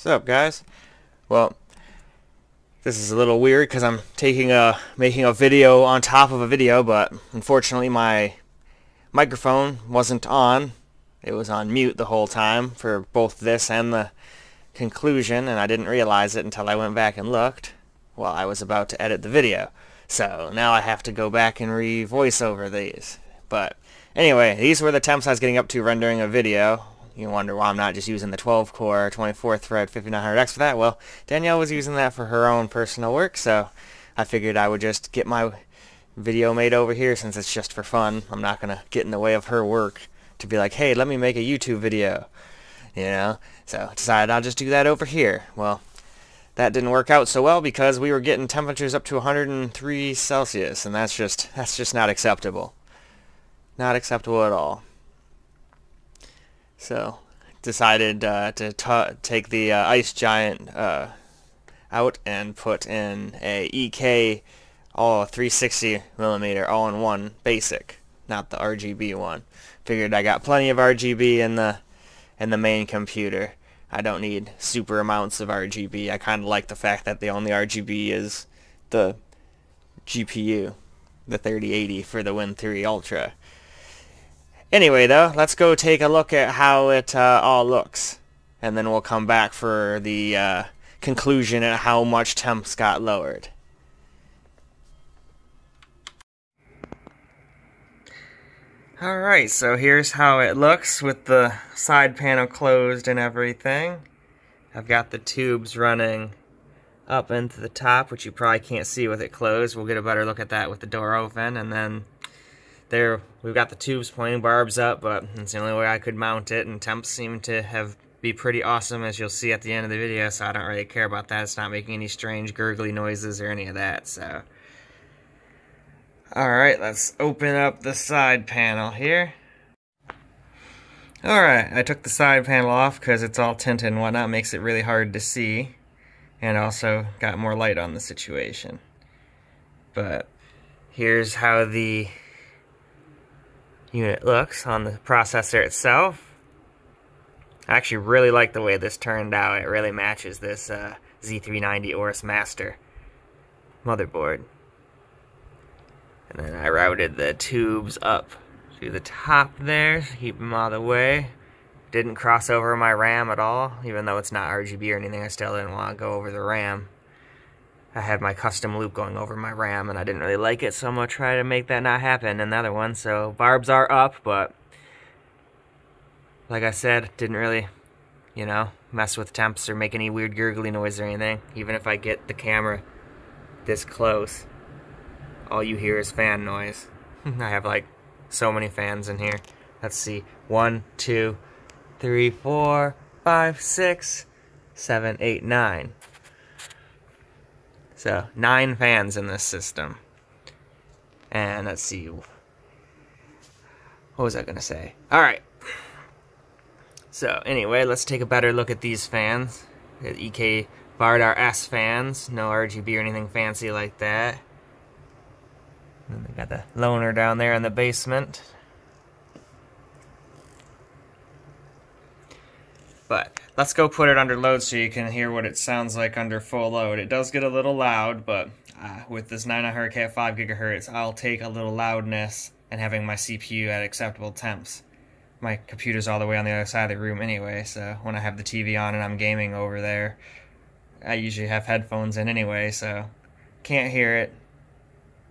What's up, guys? Well, this is a little weird because I'm making a video on top of a video, but unfortunately my microphone wasn't on. It was on mute the whole time for both this and the conclusion, and I didn't realize it until I went back and looked while I was about to edit the video. So now I have to go back and re-voice over these. But anyway, these were the temps I was getting up to rendering a video. You wonder why I'm not just using the 12-core, 24-thread 5900X for that. Well, Danielle was using that for her own personal work, so I figured I would just get my video made over here since it's just for fun. I'm not going to get in the way of her work to be like, hey, let me make a YouTube video, you know? So I decided I'll just do that over here. Well, that didn't work out so well because we were getting temperatures up to 103 Celsius, and that's just not acceptable. Not acceptable at all. So, decided to take the IceGiant out and put in a EK 360mm all-in-one Basic, not the RGB one. Figured I got plenty of RGB in the main computer. I don't need super amounts of RGB. I kind of like the fact that the only RGB is the GPU, the 3080 for the Win 3 Ultra. Anyway, though, let's go take a look at how it all looks, and then we'll come back for the conclusion and how much temps got lowered. Alright, so here's how it looks with the side panel closed and everything. I've got the tubes running up into the top, which you probably can't see with it closed. We'll get a better look at that with the door open, and then there, we've got the tubes pointing barbs up, but it's the only way I could mount it, and temps seem to be pretty awesome, as you'll see at the end of the video, so I don't really care about that. It's not making any strange gurgly noises or any of that, so. Alright, let's open up the side panel here. Alright, I took the side panel off because it's all tinted and whatnot, makes it really hard to see, and also got more light on the situation. But here's how the unit looks on the processor itself. I actually really like the way this turned out. It really matches this Z390 Aorus Master motherboard. And then I routed the tubes up to the top there to keep them out of the way. Didn't cross over my RAM at all, even though it's not RGB or anything. I still didn't want to go over the RAM. I had my custom loop going over my RAM, and I didn't really like it, so I'm going to try to make that not happen in the other one. So, barbs are up, but like I said, didn't really, you know, mess with temps or make any weird gurgly noise or anything. Even if I get the camera this close, all you hear is fan noise. I have, like, so many fans in here. Let's see. 1, 2, 3, 4, 5, 6, 7, 8, 9. So, 9 fans in this system. And let's see. What was I going to say? Alright. So, anyway, let's take a better look at these fans. The EK Vardar S fans. No RGB or anything fancy like that. And we got the loaner down there in the basement. But let's go put it under load so you can hear what it sounds like under full load. It does get a little loud, but with this 9900K at 5 GHz, I'll take a little loudness and having my CPU at acceptable temps. My computer's all the way on the other side of the room anyway, so when I have the TV on and I'm gaming over there, I usually have headphones in anyway, so can't hear it.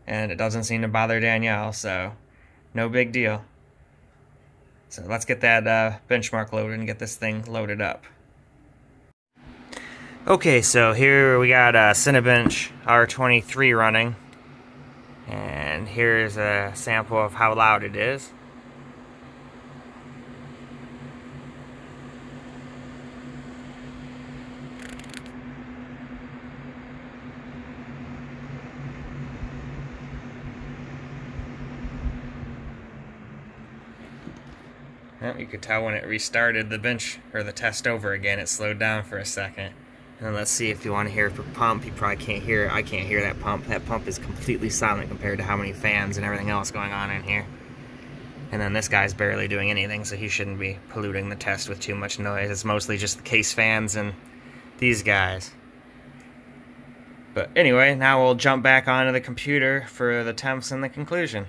And it doesn't seem to bother Danielle, so no big deal. So let's get that benchmark loaded and get this thing loaded up. Okay, so here we got Cinebench R23 running. And here's a sample of how loud it is. Well, you could tell when it restarted the bench or the test over again, it slowed down for a second. And let's see if you want to hear for pump. You probably can't hear it. I can't hear that pump. That pump is completely silent compared to how many fans and everything else going on in here. And then this guy's barely doing anything, so he shouldn't be polluting the test with too much noise. It's mostly just the case fans and these guys. But anyway, now we'll jump back onto the computer for the temps and the conclusion.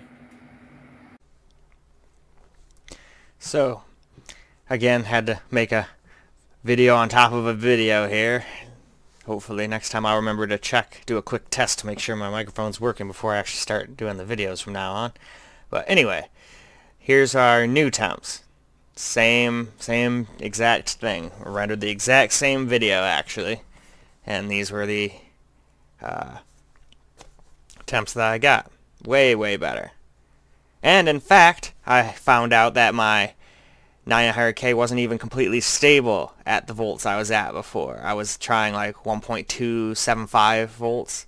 So, again, had to make a video on top of a video here. Hopefully next time I'll remember to do a quick test to make sure my microphone's working before I actually start doing the videos from now on. But anyway, here's our new temps. Same exact thing. We rendered the exact same video actually. And these were the temps that I got. Way better. And in fact, I found out that my 900K wasn't even completely stable at the volts I was at before. I was trying like 1.275 volts,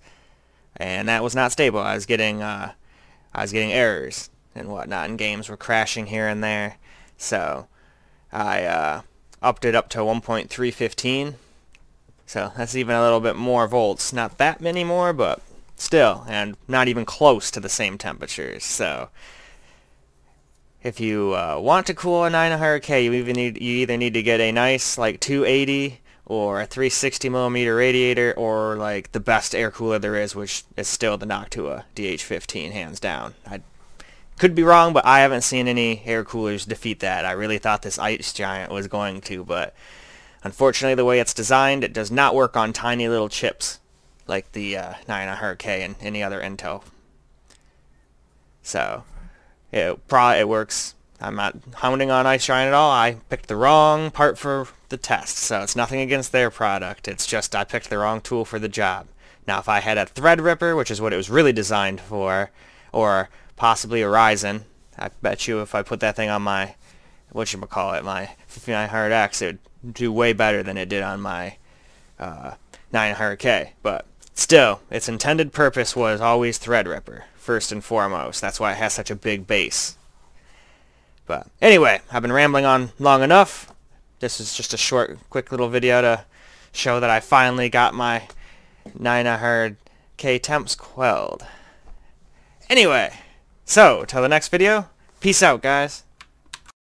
and that was not stable. I was getting errors and whatnot, and games were crashing here and there. So I upped it up to 1.315. So that's even a little bit more volts. Not that many more, but still, and not even close to the same temperatures. So if you want to cool a 900K, you either need to get a nice like 280 or a 360mm radiator, or like the best air cooler there is, which is still the Noctua DH15, hands down. I could be wrong, but I haven't seen any air coolers defeat that. I really thought this IceGiant was going to, but unfortunately the way it's designed, it does not work on tiny little chips like the 900K and any other Intel. So it works. I'm not hounding on IceGiant at all. I picked the wrong part for the test, so it's nothing against their product. It's just I picked the wrong tool for the job. Now if I had a Threadripper, which is what it was really designed for, or possibly a RYZEN, I bet you if I put that thing on my, whatchamacallit, my 5900X, it would do way better than it did on my 900K. But still, its intended purpose was always Threadripper, first and foremost. That's why it has such a big base. But anyway, I've been rambling on long enough. This is just a short, quick little video to show that I finally got my 900K temps quelled. Anyway, so till the next video, peace out, guys.